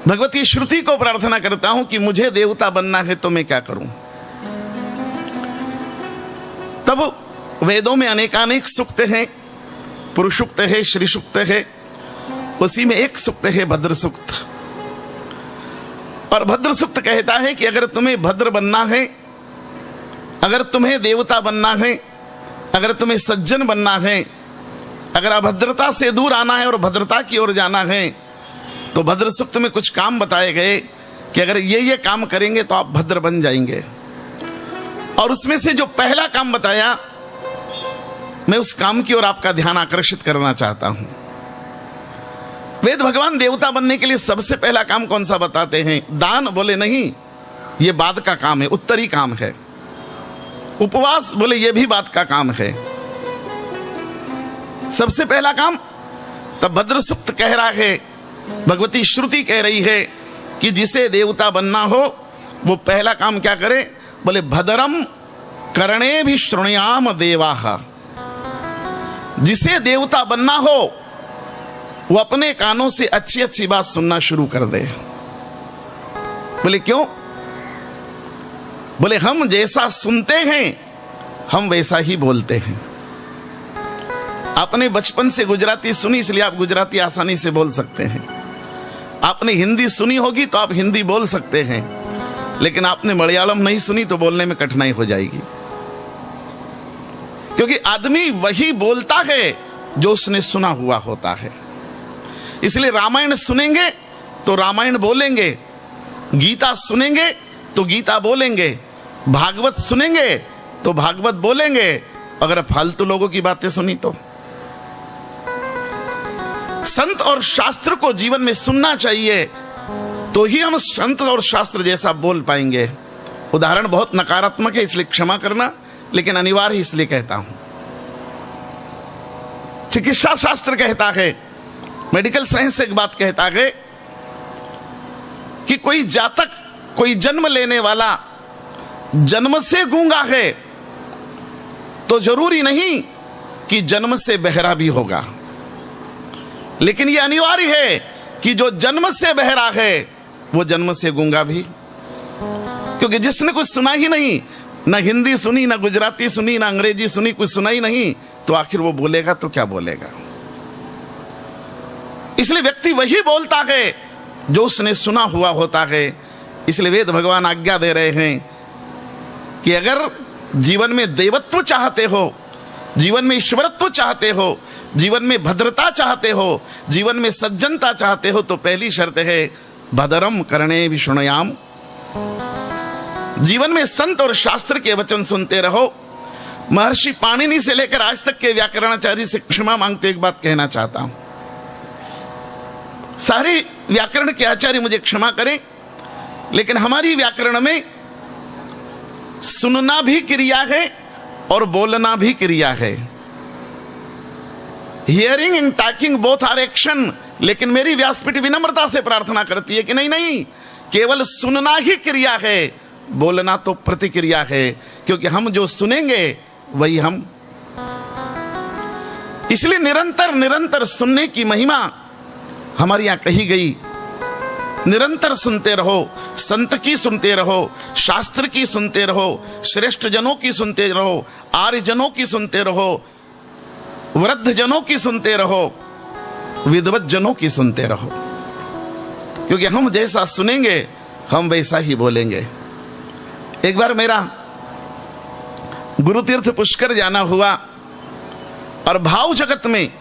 भगवती श्रुति को प्रार्थना करता हूं कि मुझे देवता बनना है तो मैं क्या करूं। तब वेदों में अनेकानेक सूक्त हैं, पुरुष सूक्त है, श्री सूक्त है, उसी में एक सूक्त है भद्र सूक्त। और भद्र सूक्त कहता है कि अगर तुम्हें भद्र बनना है, अगर तुम्हें देवता बनना है, अगर तुम्हें सज्जन बनना है, अगर अभद्रता से दूर आना है और भद्रता की ओर जाना है, तो भद्र सूक्त में कुछ काम बताए गए कि अगर ये काम करेंगे तो आप भद्र बन जाएंगे। और उसमें से जो पहला काम बताया, मैं उस काम की ओर आपका ध्यान आकर्षित करना चाहता हूं। वेद भगवान देवता बनने के लिए सबसे पहला काम कौन सा बताते हैं? दान? बोले नहीं, यह बाद का काम है, उत्तरी काम है। उपवास? बोले यह भी बाद का काम है। सबसे पहला काम तब भद्र सूक्त कह रहा है, भगवती श्रुति कह रही है कि जिसे देवता बनना हो वो पहला काम क्या करे? बोले भद्रम करणे भी श्रृणुयाम देवाः। जिसे देवता बनना हो वो अपने कानों से अच्छी अच्छी बात सुनना शुरू कर दे। बोले क्यों? बोले हम जैसा सुनते हैं हम वैसा ही बोलते हैं। आपने बचपन से गुजराती सुनी इसलिए आप गुजराती आसानी से बोल सकते हैं। आपने हिंदी सुनी होगी तो आप हिंदी बोल सकते हैं, लेकिन आपने मलयालम नहीं सुनी तो बोलने में कठिनाई हो जाएगी। क्योंकि आदमी वही बोलता है जो उसने सुना हुआ होता है। इसलिए रामायण सुनेंगे तो रामायण बोलेंगे, गीता सुनेंगे तो गीता बोलेंगे, भागवत सुनेंगे तो भागवत बोलेंगे। अगर फालतू लोगों की बातें सुनी तो संत और शास्त्र को जीवन में सुनना चाहिए, तो ही हम संत और शास्त्र जैसा बोल पाएंगे। उदाहरण बहुत नकारात्मक है इसलिए क्षमा करना, लेकिन अनिवार्य इसलिए कहता हूं। चिकित्सा शास्त्र कहता है, मेडिकल साइंस एक बात कहता है कि कोई जातक, कोई जन्म लेने वाला जन्म से गूंगा है तो जरूरी नहीं कि जन्म से बहरा भी होगा, लेकिन यह अनिवार्य है कि जो जन्म से बहरा है वो जन्म से गूंगा भी। क्योंकि जिसने कुछ सुना ही नहीं, ना हिंदी सुनी, ना गुजराती सुनी, ना अंग्रेजी सुनी, कुछ सुना ही नहीं, तो आखिर वो बोलेगा तो क्या बोलेगा? इसलिए व्यक्ति वही बोलता है जो उसने सुना हुआ होता है। इसलिए वेद भगवान आज्ञा दे रहे हैं कि अगर जीवन में देवत्व चाहते हो, जीवन में ईश्वरत्व चाहते हो, जीवन में भद्रता चाहते हो, जीवन में सज्जनता चाहते हो, तो पहली शर्त है भद्रम करणे भी शृणुयाम। जीवन में संत और शास्त्र के वचन सुनते रहो। महर्षि पाणिनि से लेकर आज तक के व्याकरणाचार्य से क्षमा मांगते एक बात कहना चाहता हूं। सारे व्याकरण के आचार्य मुझे क्षमा करें, लेकिन हमारी व्याकरण में सुनना भी क्रिया है और बोलना भी क्रिया है। Hearing and talking both are action. लेकिन मेरी व्यासपीठ विनम्रता से प्रार्थना करती है कि नहीं नहीं, केवल सुनना ही क्रिया है, बोलना तो प्रतिक्रिया है। क्योंकि हम जो सुनेंगे वही हम, इसलिए निरंतर निरंतर सुनने की महिमा हमारी यहां कही गई। निरंतर सुनते रहो, संत की सुनते रहो, शास्त्र की सुनते रहो, श्रेष्ठ जनों की सुनते रहो, आर्य जनों की सुनते रहो, वृद्ध जनों की सुनते रहो, विद्वत जनों की सुनते रहो। क्योंकि हम जैसा सुनेंगे हम वैसा ही बोलेंगे। एक बार मेरा गुरु तीर्थ पुष्कर जाना हुआ और भाव जगत में,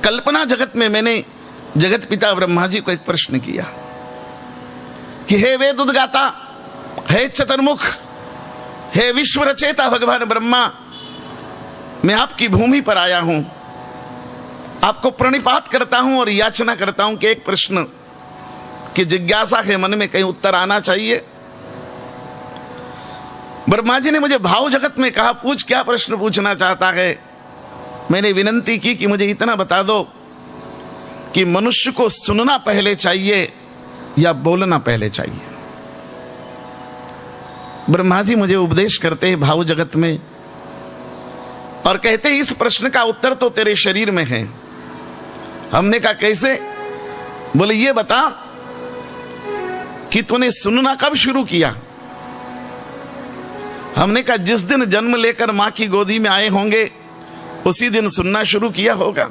कल्पना जगत में मैंने जगत पिता ब्रह्मा जी को एक प्रश्न किया कि हे वेद उद्गाता, हे चतुर्मुख, हे विश्व रचेता भगवान ब्रह्मा, मैं आपकी भूमि पर आया हूं, आपको प्रणिपात करता हूं और याचना करता हूं कि एक प्रश्न की जिज्ञासा है मन में, कहीं उत्तर आना चाहिए। ब्रह्मा जी ने मुझे भाव जगत में कहा, पूछ, क्या प्रश्न पूछना चाहता है? मैंने विनंती की कि मुझे इतना बता दो कि मनुष्य को सुनना पहले चाहिए या बोलना पहले चाहिए? ब्रह्मा जी मुझे उपदेश करते हैं भाव जगत में और कहते हैं इस प्रश्न का उत्तर तो तेरे शरीर में है। हमने कहा कैसे? बोले ये बता कि तूने सुनना कब शुरू किया? हमने कहा जिस दिन जन्म लेकर मां की गोदी में आए होंगे उसी दिन सुनना शुरू किया होगा।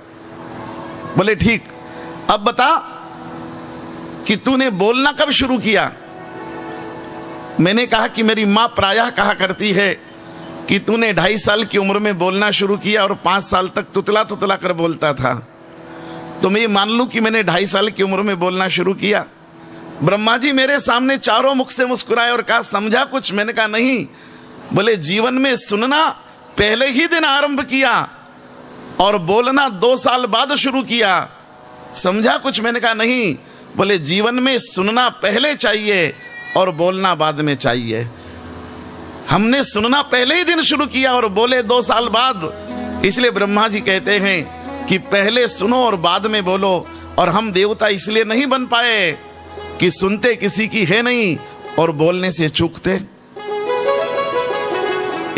बोले ठीक, अब बता कि तूने बोलना कब शुरू किया? मैंने कहा कि मेरी मां प्रायः कहा करती है कि तूने 2.5 साल की उम्र में बोलना शुरू किया और 5 साल तक तुतला तुतला कर बोलता था। तो मैं ये मान लूं कि मैंने 2.5 साल की उम्र में बोलना शुरू किया। ब्रह्मा जी मेरे सामने चारों मुख से मुस्कुराए और कहा समझा कुछ? मैंने कहा नहीं। बोले जीवन में सुनना पहले ही दिन आरंभ किया और बोलना 2 साल बाद शुरू किया, समझा कुछ? मैंने कहा नहीं। बोले जीवन में सुनना पहले चाहिए और बोलना बाद में चाहिए। हमने सुनना पहले ही दिन शुरू किया और बोले 2 साल बाद। इसलिए ब्रह्मा जी कहते हैं कि पहले सुनो और बाद में बोलो। और हम देवता इसलिए नहीं बन पाए कि सुनते किसी की है नहीं और बोलने से चूकते।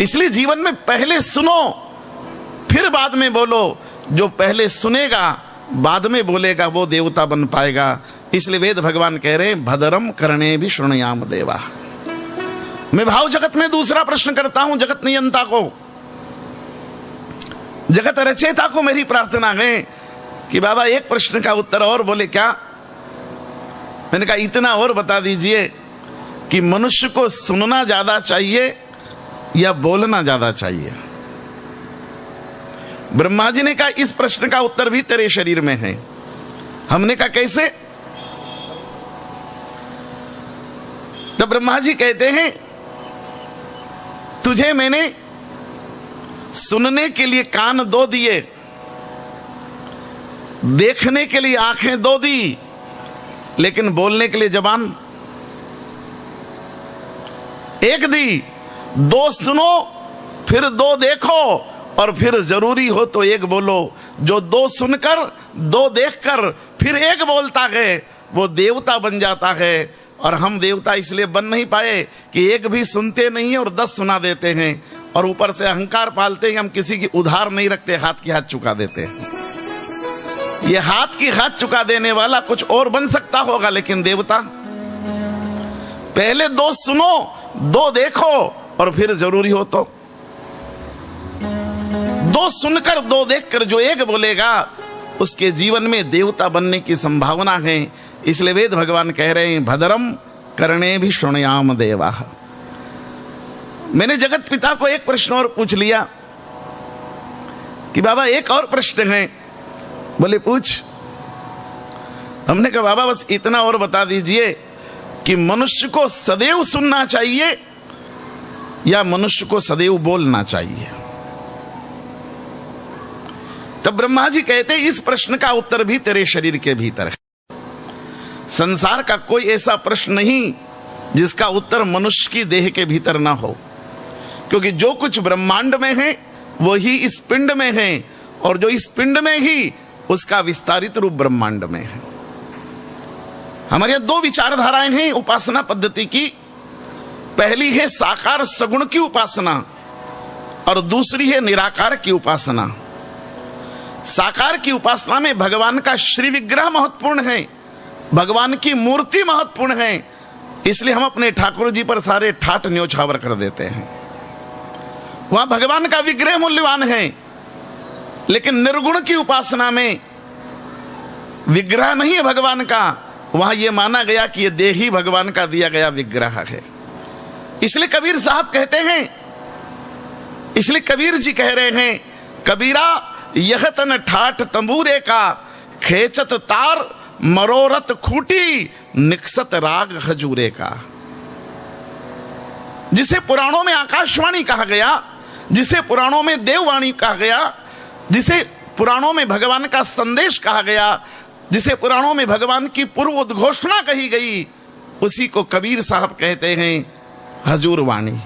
इसलिए जीवन में पहले सुनो फिर बाद में बोलो। जो पहले सुनेगा बाद में बोलेगा वो देवता बन पाएगा। इसलिए वेद भगवान कह रहे हैं भद्रम करणे भी शृणुयाम देवा। मैं भाव जगत में दूसरा प्रश्न करता हूं, जगत नियंता को, जगत रचयिता को मेरी प्रार्थना है कि बाबा एक प्रश्न का उत्तर और। बोले क्या? मैंने कहा इतना और बता दीजिए कि मनुष्य को सुनना ज्यादा चाहिए या बोलना ज्यादा चाहिए? ब्रह्मा जी ने कहा इस प्रश्न का उत्तर भी तेरे शरीर में है। हमने कहा कैसे? तो ब्रह्मा जी कहते हैं तुझे मैंने सुनने के लिए कान 2 दिए, देखने के लिए आंखें 2 दी, लेकिन बोलने के लिए जबान 1 दी। 2 सुनो फिर 2 देखो और फिर जरूरी हो तो 1 बोलो। जो 2 सुनकर 2 देखकर फिर 1 बोलता है वो देवता बन जाता है। और हम देवता इसलिए बन नहीं पाए कि 1 भी सुनते नहीं है और 10 सुना देते हैं और ऊपर से अहंकार पालते हैं। हम किसी की उधार नहीं रखते, हाथ की हाथ चुका देते हैं। ये हाथ की हाथ चुका देने वाला कुछ और बन सकता होगा, लेकिन देवता पहले 2 सुनो 2 देखो और फिर जरूरी हो तो 2 सुनकर 2 देखकर जो 1 बोलेगा उसके जीवन में देवता बनने की संभावना है। इसलिए वेद भगवान कह रहे हैं भद्रम करणे भी शृणुयाम देवा। मैंने जगत पिता को एक प्रश्न और पूछ लिया कि बाबा एक और प्रश्न है। बोले पूछ। हमने कहा बाबा बस इतना और बता दीजिए कि मनुष्य को सदैव सुनना चाहिए या मनुष्य को सदैव बोलना चाहिए? तब ब्रह्मा जी कहते इस प्रश्न का उत्तर भी तेरे शरीर के भीतर है। संसार का कोई ऐसा प्रश्न नहीं जिसका उत्तर मनुष्य की देह के भीतर ना हो, क्योंकि जो कुछ ब्रह्मांड में है वो ही इस पिंड में है और जो इस पिंड में ही उसका विस्तारित रूप ब्रह्मांड में है। हमारे यहां 2 विचारधाराएं हैं उपासना पद्धति की। पहली है साकार सगुण की उपासना और दूसरी है निराकार की उपासना। साकार की उपासना में भगवान का श्री विग्रह महत्वपूर्ण है, भगवान की मूर्ति महत्वपूर्ण है। इसलिए हम अपने ठाकुर जी पर सारे ठाट न्योछावर कर देते हैं। वहां भगवान का विग्रह मूल्यवान है, लेकिन निर्गुण की उपासना में विग्रह नहीं है भगवान का। वहां यह माना गया कि यह देह ही भगवान का दिया गया विग्रह है। इसलिए कबीर साहब कहते हैं, इसलिए कबीर जी कह रहे हैं कबीरा यह तन ठाठ तंबूरे का, खेचत तार मरोरत खूटी, निक्सत राग खजूरे का। जिसे पुराणों में आकाशवाणी कहा गया, जिसे पुराणों में देववाणी कहा गया, जिसे पुराणों में भगवान का संदेश कहा गया, जिसे पुराणों में भगवान की पूर्व उद्घोषणा कही गई, उसी को कबीर साहब कहते हैं हजूर वाणी।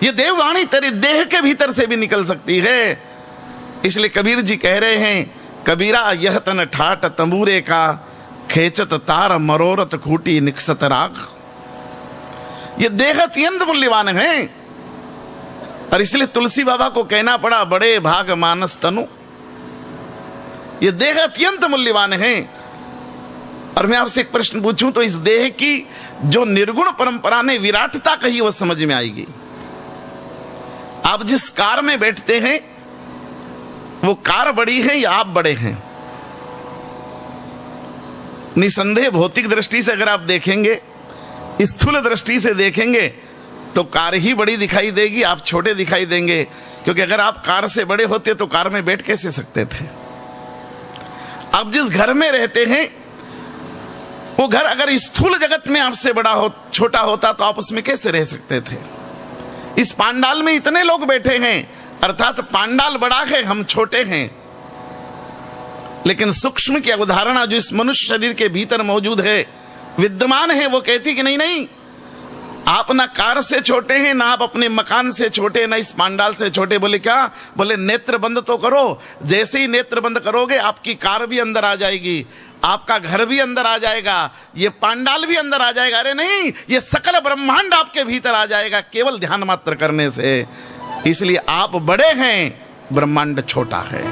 ये देववाणी तेरे देह के भीतर से भी निकल सकती है। इसलिए कबीर जी कह रहे हैं कबीरा यह तन ठाट तंबूरे का, खेचत तार मरोरत खूटी, निक्सत राग। ये देह अत्यंत मूल्यवान है और इसलिए तुलसी बाबा को कहना पड़ा बड़े भाग मानस तनु। ये देह अत्यंत मूल्यवान है। और मैं आपसे एक प्रश्न पूछूं तो इस देह की जो निर्गुण परंपरा ने विराटता कही वो समझ में आएगी। आप जिस कार में बैठते हैं वो कार बड़ी है या आप बड़े हैं? निसंदेह भौतिक दृष्टि से अगर आप देखेंगे, स्थूल दृष्टि से देखेंगे तो कार ही बड़ी दिखाई देगी, आप छोटे दिखाई देंगे। क्योंकि अगर आप कार से बड़े होते तो कार में बैठ कैसे सकते थे? आप जिस घर में रहते हैं वो घर अगर स्थूल जगत में आपसे बड़ा हो छोटा होता तो आप उसमें कैसे रह सकते थे? इस पांडाल में इतने लोग बैठे हैं, अर्थात पांडाल बड़ा है, हम छोटे हैं। लेकिन सूक्ष्म की अवधारणा जो इस मनुष्य शरीर के भीतर मौजूद है, विद्यमान है, वो कहती कि नहीं नहीं, आप ना कार से छोटे हैं, ना आप अपने मकान से छोटे, ना इस पांडाल से छोटे। बोले क्या? बोले नेत्र बंद तो करो। जैसे ही नेत्र बंद करोगे आपकी कार भी अंदर आ जाएगी, आपका घर भी अंदर आ जाएगा, ये पांडाल भी अंदर आ जाएगा। अरे नहीं, ये सकल ब्रह्मांड आपके भीतर आ जाएगा केवल ध्यान मात्र करने से। इसलिए आप बड़े हैं, ब्रह्मांड छोटा है।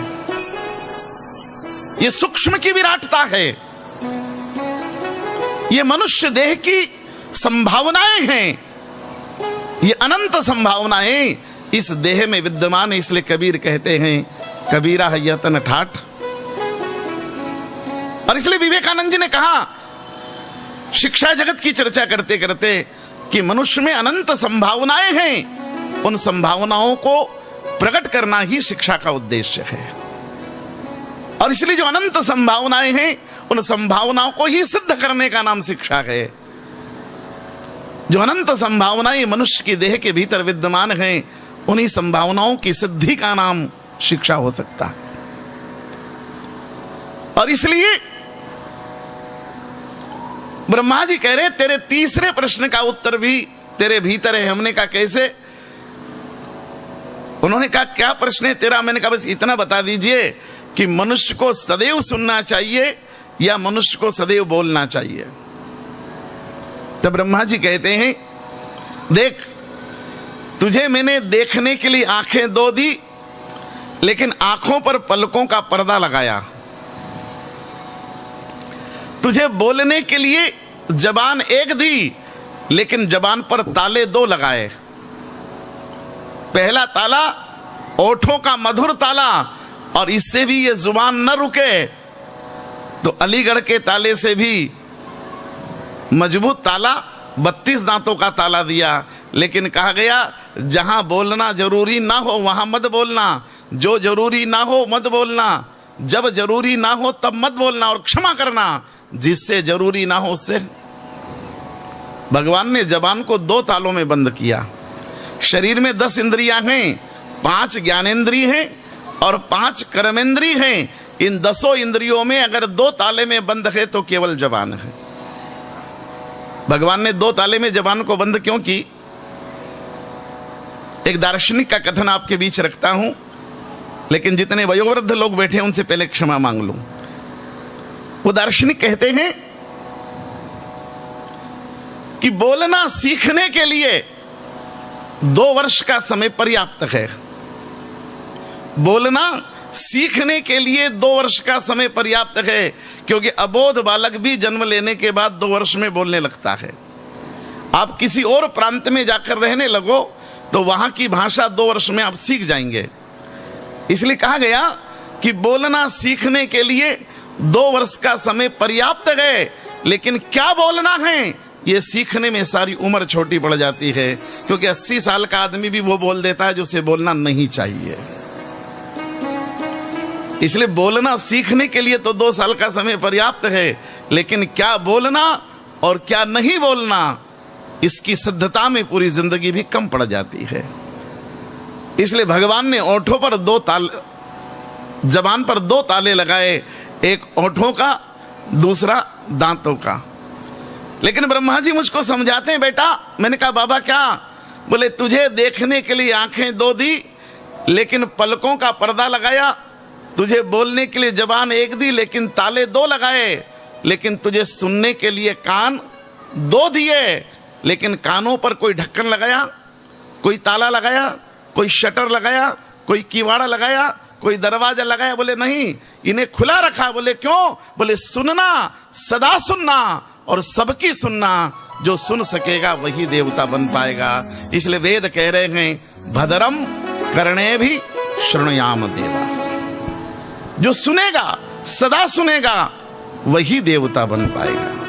ये सूक्ष्म की विराटता है, ये मनुष्य देह की संभावनाएं हैं, ये अनंत संभावनाएं इस देह में विद्यमान है। इसलिए कबीर कहते हैं कबीरा है यतन ठाठ। और इसलिए विवेकानंद जी ने कहा शिक्षा जगत की चर्चा करते करते कि मनुष्य में अनंत संभावनाएं हैं, उन संभावनाओं को प्रकट करना ही शिक्षा का उद्देश्य है। और इसलिए जो अनंत संभावनाएं हैं उन संभावनाओं को ही सिद्ध करने का नाम शिक्षा है। जो अनंत संभावनाएं मनुष्य की देह के भीतर विद्यमान हैं, उन्हीं संभावनाओं की सिद्धि का नाम शिक्षा हो सकता है। और इसलिए ब्रह्मा जी कह रहे तेरे तीसरे प्रश्न का उत्तर भी तेरे भीतर है। हमने कहा कैसे? उन्होंने कहा क्या प्रश्न है तेरा? मैंने कहा बस इतना बता दीजिए कि मनुष्य को सदैव सुनना चाहिए या मनुष्य को सदैव बोलना चाहिए। तब ब्रह्मा जी कहते हैं देख, तुझे मैंने देखने के लिए आंखें दो दी, लेकिन आंखों पर पलकों का पर्दा लगाया। तुझे बोलने के लिए जबान एक दी, लेकिन जबान पर ताले दो लगाए। पहला ताला ओठों का मधुर ताला, और इससे भी ये जुबान न रुके तो अलीगढ़ के ताले से भी मजबूत ताला 32 दांतों का ताला दिया। लेकिन कहा गया जहां बोलना जरूरी ना हो वहां मत बोलना, जो जरूरी ना हो मत बोलना, जब जरूरी ना हो तब मत बोलना, और क्षमा करना जिससे जरूरी ना हो उससे। भगवान ने जबान को 2 तालों में बंद किया। शरीर में 10 इंद्रियां हैं, 5 ज्ञानेंद्रिय हैं और 5 कर्मेंद्रिय हैं। इन 10 इंद्रियों में अगर 2 ताले में बंद है तो केवल जबान है। भगवान ने 2 ताले में जबान को बंद क्यों की? एक दार्शनिक का कथन आपके बीच रखता हूं, लेकिन जितने वयोवृद्ध लोग बैठे हैं उनसे पहले क्षमा मांग लूं। वो दार्शनिक कहते हैं कि बोलना सीखने के लिए 2 वर्ष का समय पर्याप्त है। बोलना सीखने के लिए 2 वर्ष का समय पर्याप्त है, क्योंकि अबोध बालक भी जन्म लेने के बाद 2 वर्ष में बोलने लगता है। आप किसी और प्रांत में जाकर रहने लगो तो वहां की भाषा 2 वर्ष में आप सीख जाएंगे। इसलिए कहा गया कि बोलना सीखने के लिए 2 वर्ष का समय पर्याप्त है, लेकिन क्या बोलना है ये सीखने में सारी उम्र छोटी पड़ जाती है। क्योंकि 80 साल का आदमी भी वो बोल देता है जो उसे बोलना नहीं चाहिए। इसलिए बोलना सीखने के लिए तो 2 साल का समय पर्याप्त है, लेकिन क्या बोलना और क्या नहीं बोलना, इसकी सिद्धता में पूरी जिंदगी भी कम पड़ जाती है। इसलिए भगवान ने ओठों पर 2 ताले, जबान पर 2 ताले लगाए, एक ओठों का, दूसरा दांतों का। लेकिन ब्रह्मा जी मुझको समझाते हैं बेटा। मैंने कहा बाबा क्या? बोले तुझे देखने के लिए आंखें 2 दी, लेकिन पलकों का पर्दा लगाया। तुझे बोलने के लिए जबान 1 दी, लेकिन ताले 2 लगाए। लेकिन तुझे सुनने के लिए कान 2 दिए, लेकिन कानों पर कोई ढक्कन लगाया, कोई ताला लगाया, कोई शटर लगाया, कोई किवाड़ा लगाया, कोई दरवाजा लगाया? बोले नहीं, इन्हें खुला रखा। बोले क्यों? बोले सुनना, सदा सुनना और सबकी सुनना। जो सुन सकेगा वही देवता बन पाएगा। इसलिए वेद कह रहे हैं भद्रम करणे भी शृणुयाम देवा। जो सुनेगा, सदा सुनेगा, वही देवता बन पाएगा।